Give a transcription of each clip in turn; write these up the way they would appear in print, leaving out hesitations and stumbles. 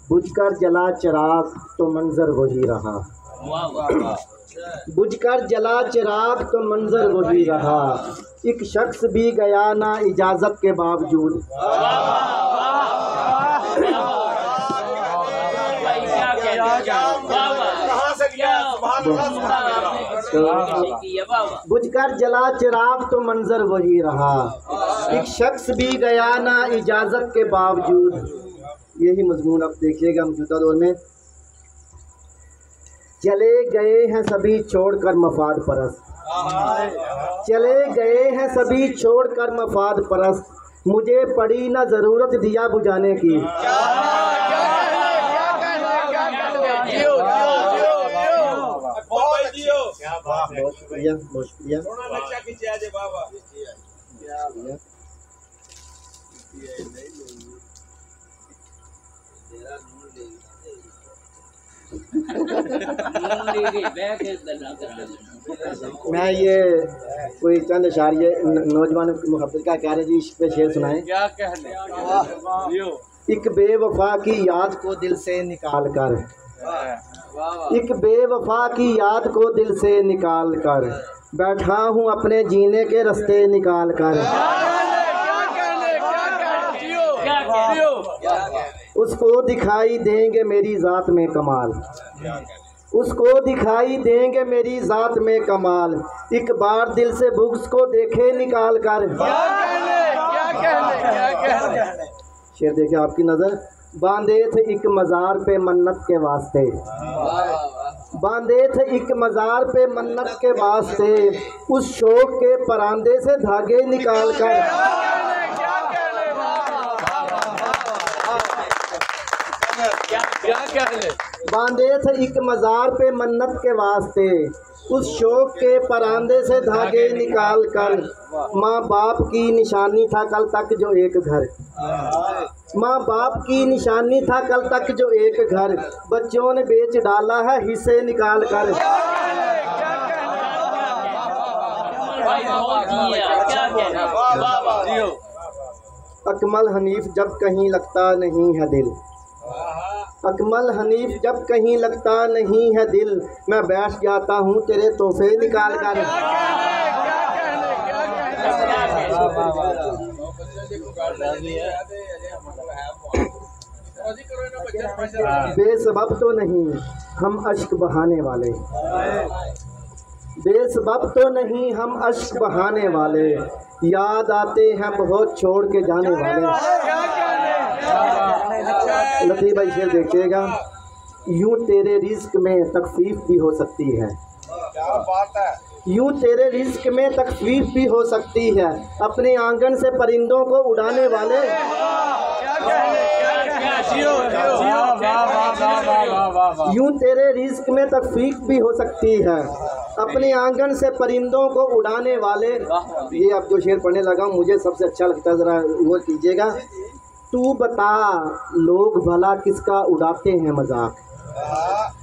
बुझकर जला चिराग तो मंजर वही रहा। बुझकर जला चिराग तो मंजर वही रहा। एक शख्स भी गया ना इजाजत के बावजूद। बुझकर जला चिराग तो मंजर वही रहा। एक शख्स भी गया ना इजाजत के बावजूद। यही मजमून अब देखिएगा मौजूदा दौर में। चले गए हैं सभी छोड़कर मफाद परस्त। चले गए हैं सभी छोड़कर मफाद परस्त। मुझे पड़ी ना जरूरत दिया बुझाने की। बहुत शुक्रिया, बहुत शुक्रिया। मैं ये कोई चंद अशारिये नौजवान मुहब्बत का कह रहे जी, इस पे शेर सुनाए। क्या कहने? एक बेवफा की याद को दिल से निकाल कर, एक बेवफा की याद को दिल से निकाल कर बैठा हूँ अपने जीने के रास्ते निकाल कर। उसको दिखाई देंगे मेरी ज़ात में कमाल, उसको दिखाई देंगे मेरी ज़ात में कमाल। एक बार दिल से बुग़्ज़ को देखे निकाल कर। शेर देखिए आपकी नज़र। बांधे थे एक मज़ार पे मन्नत के वास्ते, बांधे थे एक मज़ार पे मन्नत के वास्ते। उस शौक के परांदे से धागे निकाल कर। बांधे थे एक मज़ार पे मन्नत के वास्ते। उस शौक के परांदे से धागे निकाल कर। माँ बाप की निशानी था कल तक जो एक घर, माँ बाप की निशानी था कल तक जो एक घर। बच्चों ने बेच डाला है हिस्से निकाल कर। अकमल हनीफ जब कहीं लगता नहीं है दिल, अकमल हनीफ जब कहीं लगता नहीं है दिल। मैं बैठ जाता हूँ तेरे तोहफे निकाल कर। बेसबब तो नहीं हम अश्क बहाने वाले, बेसबब तो नहीं हम अश्क बहाने वाले। याद आते हैं बहुत छोड़ के जाने वाले। लतीफ़ भाई शेर देखिएगा। यूं तेरे रिज़्क़ में तकफीफ भी हो सकती है, क्या बात है। यूं तेरे रिज़्क़ में तकफीफ भी हो सकती है। अपने आंगन से परिंदों को उड़ाने वाले। यूं तेरे रिज़्क़ में तकफीफ भी हो सकती है। अपने आंगन से परिंदों को उड़ाने वाले। ये अब जो शेर पढ़ने लगा मुझे सबसे अच्छा लगता है, ज़रा वो कीजिएगा। तू बता लोग भला किसका उड़ाते हैं मजाक,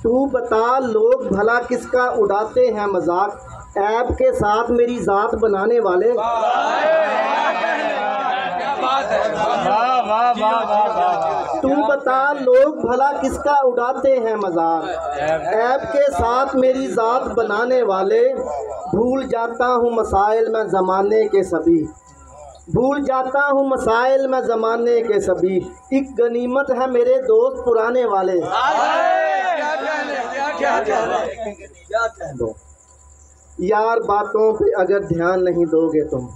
तू बता लोग भला किसका उड़ाते हैं मजाक। ऐब के साथ मेरी ज़ात बनाने वाले। तू बता लोग भला किसका उड़ाते हैं मजाक। ऐब के साथ मेरी ज़ात बनाने वाले। भूल जाता हूँ मसाइल में ज़माने के सभी, भूल जाता हूँ मसाइल में ज़माने के सभी। एक गनीमत है मेरे दोस्त पुराने वाले। यार बातों पे अगर ध्यान नहीं दोगे तुम,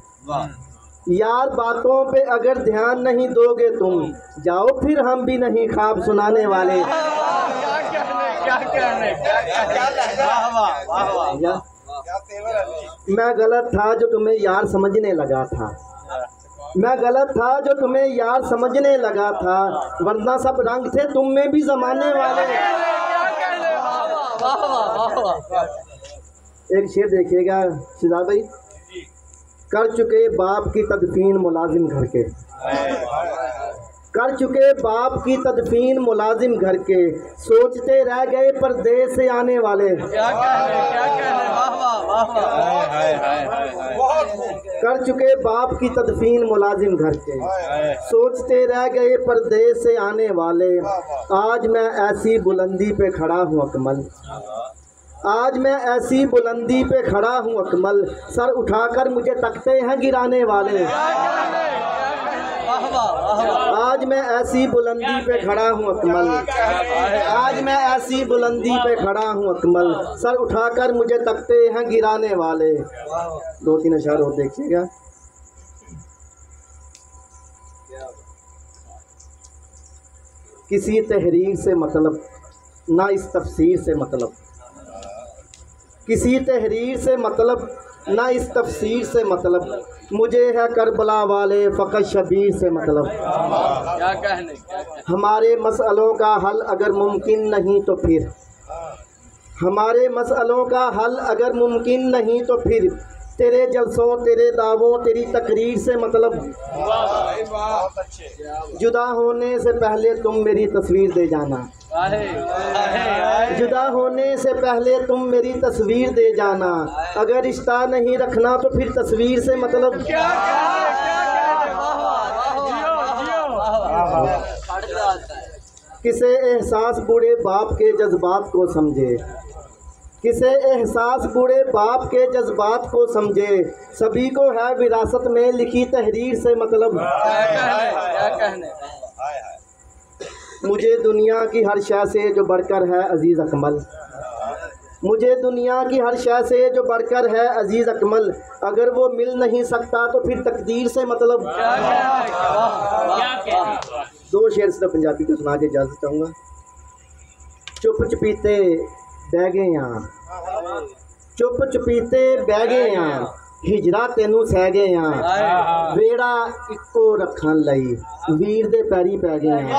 यार बातों पे अगर ध्यान नहीं दोगे तुम। जाओ फिर हम भी नहीं ख्वाब सुनाने वाले। मैं गलत था जो तुम्हें यार समझने लगा था, मैं गलत था जो तुम्हें यार समझने लगा था। वरना सब रंग थे तुम में भी जमाने वाले। एक शेर देखिएगा शिजात भाई। कर चुके बाप की तदफीन मुलाजिम घर के, कर चुके बाप की तदफीन मुलाजिम घर के, सोचते रह गए परदेस से आने वाले। क्या कहने, वाह वाह वाह वाह। कर चुके बाप की तदफीन मुलाजिम घर के, सोचते रह गए परदेस से आने वाले। आज मैं ऐसी बुलंदी पे खड़ा हूँ अकमल, आज मैं ऐसी बुलंदी पे खड़ा हूँ अकमल, सर उठाकर मुझे तकते हैं गिराने वाले। आज मैं ऐसी बुलंदी पे खड़ा हूँ अकमल, आज मैं ऐसी बुलंदी पे खड़ा हूँ अकमल, सर उठाकर मुझे तकते हैं गिराने वाले। 2-3 अशआर और देखिएगा। किसी तहरीर से मतलब ना इस तफसीर से मतलब, किसी तहरीर से मतलब ना इस तफसीर से मतलब, मुझे है करबला वाले फ़कत शबीर से मतलब। क्या कहने, हमारे मसलों का हल अगर मुमकिन नहीं तो फिर, हमारे मसलों का हल अगर मुमकिन नहीं तो फिर, तेरे जलसों तेरे दावों तेरी तकरीर से मतलब। जुदा होने से पहले तुम मेरी तस्वीर दे जाना, जुदा होने से पहले तुम मेरी तस्वीर दे जाना, अगर रिश्ता नहीं रखना तो फिर तस्वीर से मतलब। किसे एहसास बूढ़े बाप के जज्बात को समझे, किसे एहसास बूढ़े बाप के जज्बात को समझे, सभी को है विरासत में लिखी तहरीर से मतलब। क्या कहने। मुझे दुनिया की हर शय से जो बढ़कर है अजीज़ अकमल, मुझे दुनिया की हर शय से जो बढ़कर है अजीज़ अकमल, अगर वो मिल नहीं सकता तो फिर तकदीर से मतलब। 2 शेर सिर्फ पंजाबी को सुना के इजाज़त चाहूँगा। चुप चुपीते बह गए यहाँ, चुप चुपीते बह गए यहाँ, हिजरा तेनू सह गए यहाँ, बेड़ा इक्को रखन लई वीर दे पैरी पै गए हैं।